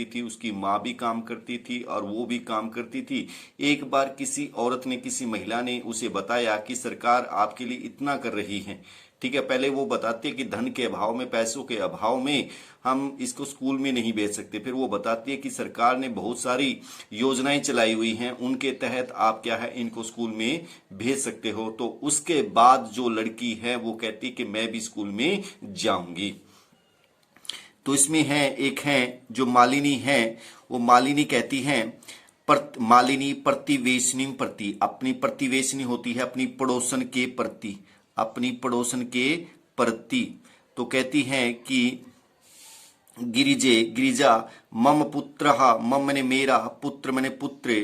थी, उसकी माँ भी काम करती थी और वो भी काम करती थी। एक बार किसी औरत ने, किसी महिला ने उसे बताया कि सरकार आपके लिए इतना कर रही है। ठीक है, पहले वो बताते कि धन के अभाव में, पैसों के अभाव में हम इसको स्कूल में नहीं भेज सकते। फिर वो बताती है कि सरकार ने बहुत सारी योजनाएं चलाई हुई हैं, उनके तहत आप क्या है इनको स्कूल में भेज सकते हो। तो उसके बाद जो लड़की है वो कहती कि मैं भी स्कूल में जाऊंगी। तो इसमें है, एक है जो मालिनी है, वो मालिनी कहती है मालिनी प्रतिवेशनी प्रति, अपनी प्रतिवेशनी होती है अपनी पड़ोसन के प्रति, अपनी पड़ोसन के प्रति। तो कहती है कि गिरिजा मम पुत्र, मम मने मेरा, पुत्र मने पुत्र,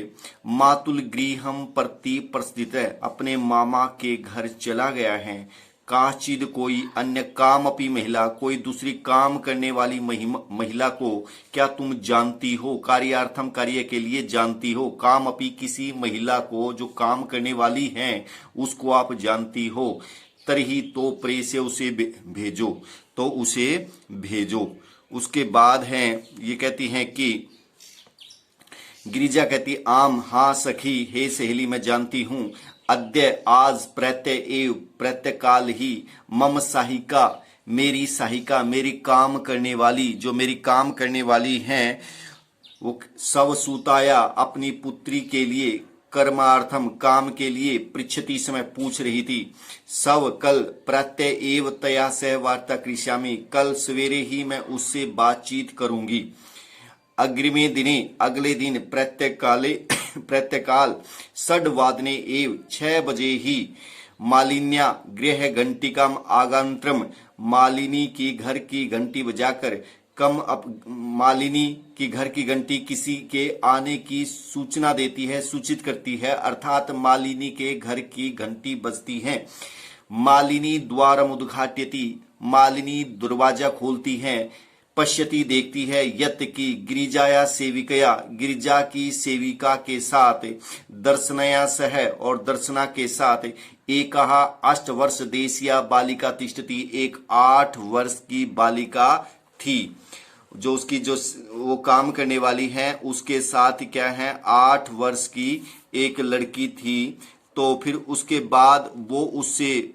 मातुल गृहम प्रति प्रस्थित, अपने मामा के घर चला गया है। काचिद कोई अन्य काम अपनी महिला, कोई दूसरी काम करने वाली महिला को क्या तुम जानती हो, कार्यार्थम कार्य के लिए जानती हो, काम अपनी किसी महिला को जो काम करने वाली है उसको आप जानती हो, तरही तो प्रेसे उसे भेजो, तो उसे भेजो। उसके बाद है ये कहती हैं कि गिरिजा कहती आम, हाँ सखी, हे सहेली मैं जानती हूं, अद्य आज प्रत्यय एव प्रत्यकाल ही मम सहायिका, मेरी सहायिका, मेरी काम करने वाली, जो मेरी काम करने वाली हैं, वो सव सूताया अपनी पुत्री के लिए, कर्मार्थम काम के लिए, पृच्छति समय पूछ रही थी, सव कल प्रत्यय एव तया सह वार्ता कृष्यामी, कल सवेरे ही मैं उससे बातचीत करूंगी। अग्रिमे दिने, अगले दिन, प्रत्यकाल षड्वादने एव 6 बजे ही, मालिन्या गृह घंटिकाम आगंत्रम, मालिनी की घर की घंटी बजाकर, मालिनी की घर की घंटी किसी के आने की सूचना देती है, सूचित करती है, अर्थात मालिनी के घर की घंटी बजती है। मालिनी द्वारम उद्घाट्यति, मालिनी दरवाजा खोलती है, पश्यति देखती है, यत की गिरिजाया सेविकया, गिरिजा की सेविका के साथ, दर्शनया सह, और दर्शना के साथ, एक 8 वर्ष देशिया बालिका तिष्ठति, एक 8 वर्ष की बालिका थी। जो उसकी जो वो काम करने वाली है उसके साथ क्या है 8 वर्ष की एक लड़की थी। तो फिर उसके बाद वो उससे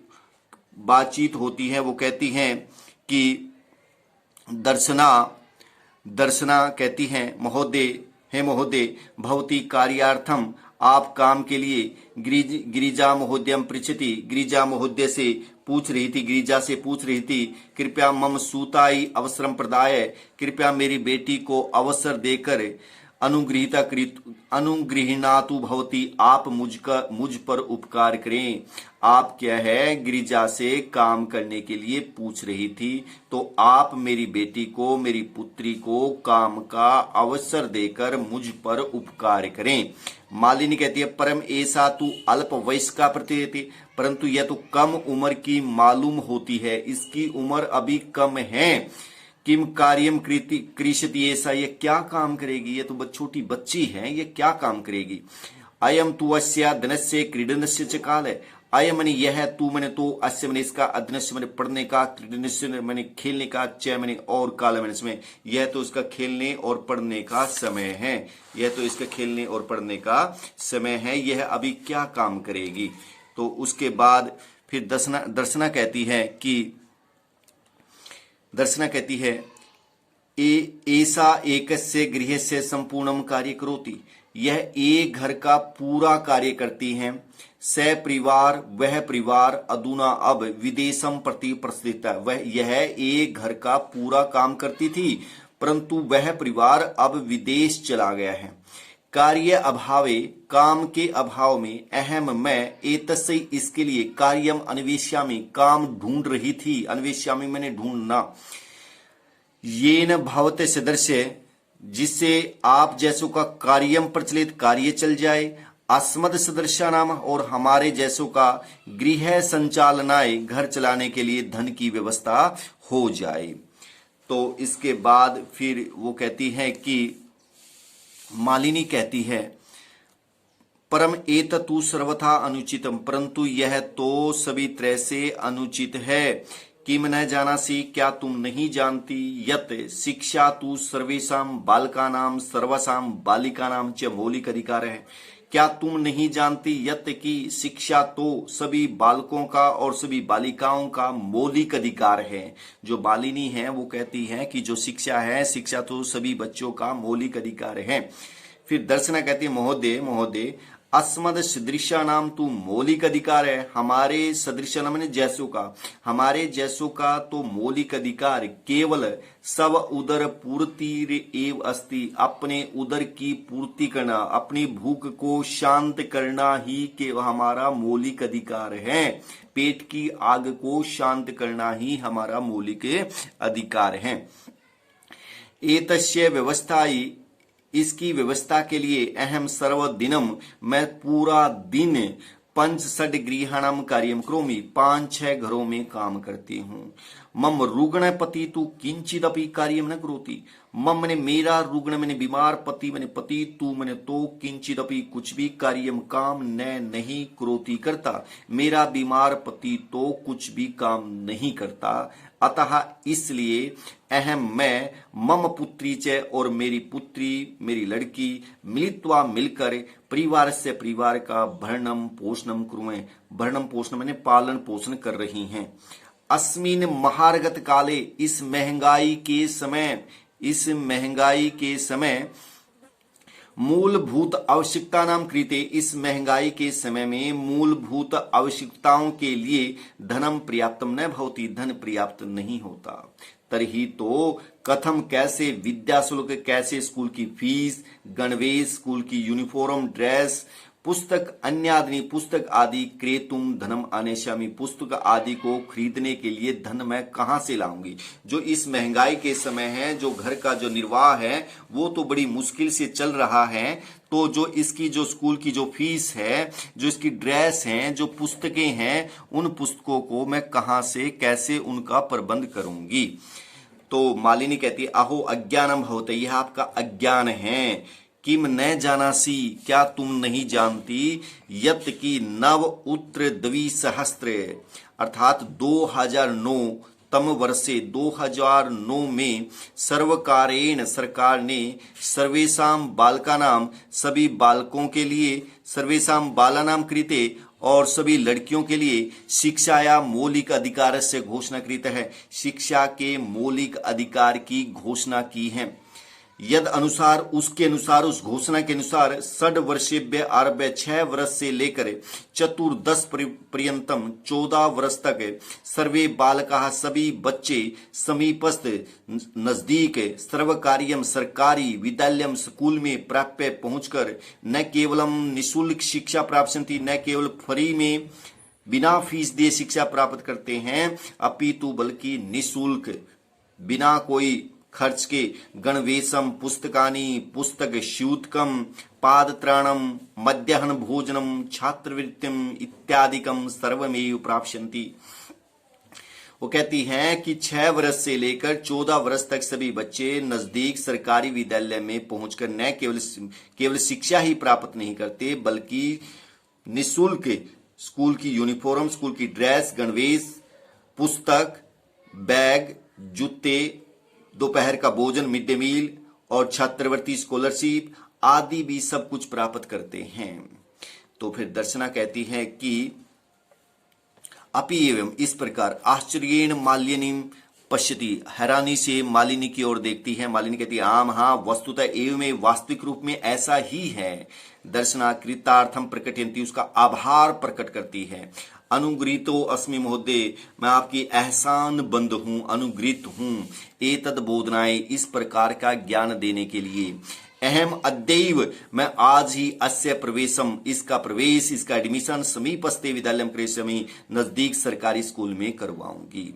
बातचीत होती है, वो कहती हैं कि दर्शना कहती हैं, महोदय, हे महोदय, भवती कार्यार्थम, आप काम के लिए, गिरिजा महोदयम पृच्छति, गिरिजा महोदय से पूछ रही थी, गिरिजा से पूछ रही थी, कृपया मम सूताई अवसरम प्रदाय, कृपया मेरी बेटी को अवसर देकर अनुगृहणातु भवती, आप मुझ पर उपकार करें। आप क्या है गिरिजा से काम करने के लिए पूछ रही थी, तो आप मेरी बेटी को, मेरी पुत्री को काम का अवसर देकर मुझ पर उपकार करें। मालिनी कहती है परम ऐसा तू अल्प वयस का प्रतीयते, परंतु यह तो कम उम्र की मालूम होती है, इसकी उम्र अभी कम है। किम कार्यम कृषति, ऐसा ये क्या काम करेगी, ये तो छोटी बच्ची है, ये क्या काम करेगी। अयम तु अस्या धनस्य क्रीडनस्य च काल है, अयम मने यह, तू मने तो, अस्य मने इसका, अधनस्य मने पढ़ने का, क्रीडनस्य मने खेलने का, च मने और, काल मने इसमें, यह तो इसका खेलने और पढ़ने का समय है, यह तो इसका खेलने और पढ़ने का समय है, यह अभी क्या काम करेगी। तो उसके बाद फिर दर्शना कहती है ऐसा एकस्य गृहस्य संपूर्णम कार्य करोति, यह एक घर का पूरा कार्य करती हैं। स परिवार, वह परिवार, अधुना अब विदेशम प्रति प्रस्थित, वह यह एक घर का पूरा काम करती थी, परंतु वह परिवार अब विदेश चला गया है। कार्य अभावे, काम के अभाव में, अहम मैं, एतस्य इसके लिए, कार्यम अन्वेष्यामि, काम ढूंढ रही थी, अन्वेष्यामि मैंने ढूंढना, येन भवते सदृश्य, जिससे आप जैसों का कार्यम प्रचलित, कार्य चल जाए, अस्मद सदृशा नाम, और हमारे जैसों का गृह संचालनाय, घर चलाने के लिए धन की व्यवस्था हो जाए। तो इसके बाद फिर वो कहती है कि मालिनी कहती है परम एततु सर्वथा अनुचितम, परंतु यह तो सभी तरह से अनुचित है। किम न जानासि, क्या तुम नहीं जानती, यत शिक्षा तु सर्वेषां बालकानां सर्वसां बालिकानां च मौलिक अधिकार है। क्या तुम नहीं जानती यत की शिक्षा तो सभी बालकों का और सभी बालिकाओं का मौलिक अधिकार है। जो बालिनी है वो कहती है कि जो शिक्षा है, शिक्षा तो सभी बच्चों का मौलिक अधिकार है। फिर दर्शना कहती है महोदय महोदय अस्मद सदृशा नाम तू मौलिक अधिकार है। हमारे सदृश मैंने जैसों का, हमारे जैसों का तो मौलिक अधिकार केवल सब उदर पूर्ति एव अस्ति, अपने उदर की पूर्ति करना, अपनी भूख को शांत करना ही के हमारा मौलिक अधिकार है। पेट की आग को शांत करना ही हमारा मौलिक अधिकार है। एतस्य व्यवस्थाई, इसकी व्यवस्था के लिए अहम सर्वदिनम, मैं पूरा दिन पंच षड गृहाणाम कार्यम करोमि, 5-6 घरों में काम करती हूँ। मम रुग्ण पति तू किंचिदपि कार्यम न करोति, मम मैंने मेरा, रुग्ण मैंने बीमार, पति मैंने पति, तू मैंने तो, किंचिदपि कुछ भी कार्यम काम न नहीं करोति करता, मेरा बीमार पति तो कुछ भी काम नहीं करता। अतः इसलिए अहम मैं, मम पुत्री च और मेरी पुत्री मेरी लड़की, मिलित्वा मिलकर परिवार से परिवार का भरणम पोषणम कुर्मे, भरणम पोषण मैंने पालन पोषण कर रही हैं। अस्मिन महार्गत काले, इस महंगाई के समय, इस महंगाई के समय मूलभूत आवश्यकता नाम कृते, इस महंगाई के समय में मूलभूत आवश्यकताओं के लिए धनम पर्याप्तम न भवति, धन पर्याप्त नहीं होता। तरही तो कथम कैसे, विद्या शुल्क कैसे, स्कूल की फीस, गणवेश स्कूल की यूनिफॉर्म ड्रेस, पुस्तक अन्यादि पुस्तक आदि क्रेतुम धनम आनेशामी, पुस्तक आदि को खरीदने के लिए धन मैं कहां से लाऊंगी। जो इस महंगाई के समय है, जो घर का जो निर्वाह है वो तो बड़ी मुश्किल से चल रहा है, तो जो इसकी जो स्कूल की जो फीस है, जो इसकी ड्रेस है, जो पुस्तकें हैं, उन पुस्तकों को मैं कहां से कैसे उनका प्रबंध करूंगी। तो मालिनी कहती है अहो अज्ञानम भवते, यह आपका अज्ञान है। किम न जानासी, क्या तुम नहीं जानती, यत की नव उत्तर द्विसहस्त्र अर्थात 2009 तम वर्षे 2009 में सर्वकारेण, सरकार ने सर्वेषाम बालकानाम, सभी बालकों के लिए, सर्वेषाम बालानाम कृते और सभी लड़कियों के लिए शिक्षाया मौलिक अधिकार से घोषणा कृत है, शिक्षा के मौलिक अधिकार की घोषणा की है। यद अनुसार, उसके अनुसार, उस घोषणा के अनुसार 6 वर्षेभ्य आरभ्य 6 वर्ष से लेकर चतुर्दश पर्यंतम 14 वर्ष तक सर्वे बालका, सभी बच्चे समीपस्थ नजदीक सर्वकार्यम सरकारी विद्यालयम स्कूल में प्राप्य पहुंचकर न केवलम निःशुल्क शिक्षा प्राप्यन्ति, न केवल फ्री में बिना फीस दिए शिक्षा प्राप्त करते हैं, अपितु बल्कि निःशुल्क बिना कोई खर्च के गणवेशम पुस्तकानि, पुस्तक स्यूतकम, पादत्राणम, मध्याह्न भोजनम, छात्रवृत्तिम इत्यादिकम सर्वमेव प्राप्यन्ति। वो कहती हैं कि 6 वर्ष से लेकर 14 वर्ष तक सभी बच्चे नजदीक सरकारी विद्यालय में पहुंचकर न केवल शिक्षा ही प्राप्त नहीं करते, बल्कि निःशुल्क स्कूल की यूनिफॉर्म, स्कूल की ड्रेस, गणवेश, पुस्तक, बैग, जूते, दोपहर का भोजन मिड डे मील और छात्रवृत्ति स्कॉलरशिप आदि भी सब कुछ प्राप्त करते हैं। तो फिर दर्शना कहती है कि अपि एवं, इस प्रकार आश्चर्येण मालिनीम पश्यति, हैरानी से मालिनी की ओर देखती है। मालिनी कहती है आम हाँ वस्तुतः एवं, वास्तविक रूप में ऐसा ही है। दर्शना कृतार्थम प्रकटयन्ति, उसका आभार प्रकट करती है। अनुगृहीतो अस्मि महोदय, मैं आपकी एहसान बंद हूं, अनुगृहित हूं, एतद बोधनाय, इस प्रकार का ज्ञान देने के लिए। अहम अद्यैव, मैं आज ही अस्य प्रवेशम, इसका प्रवेश, इसका एडमिशन समीपस्थे विद्यालयम करिष्यामि, नजदीक सरकारी स्कूल में करवाऊंगी।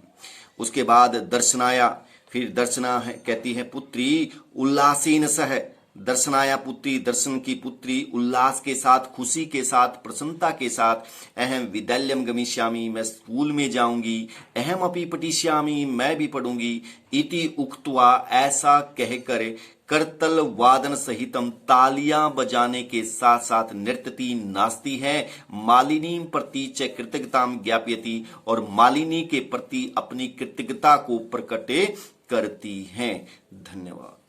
उसके बाद दर्शनाया, फिर दर्शना है कहती है पुत्री उल्लासेन सह दर्शनाया पुत्री, दर्शन की पुत्री, उल्लास के साथ, खुशी के साथ, प्रसन्नता के साथ, अहम विद्यालयम गमिष्यामि, मैं स्कूल में जाऊंगी, अहम अपि पठिष्यामि, मैं भी पढ़ूंगी, इति उक्त्वा, ऐसा कहकर, करतल वादन सहितम, तालियां बजाने के साथ साथ नृत्यति, नाचती है, मालिनी प्रति च कृतज्ञताम ज्ञापयति, और मालिनी के प्रति अपनी कृतज्ञता को प्रकट करती हैं। धन्यवाद।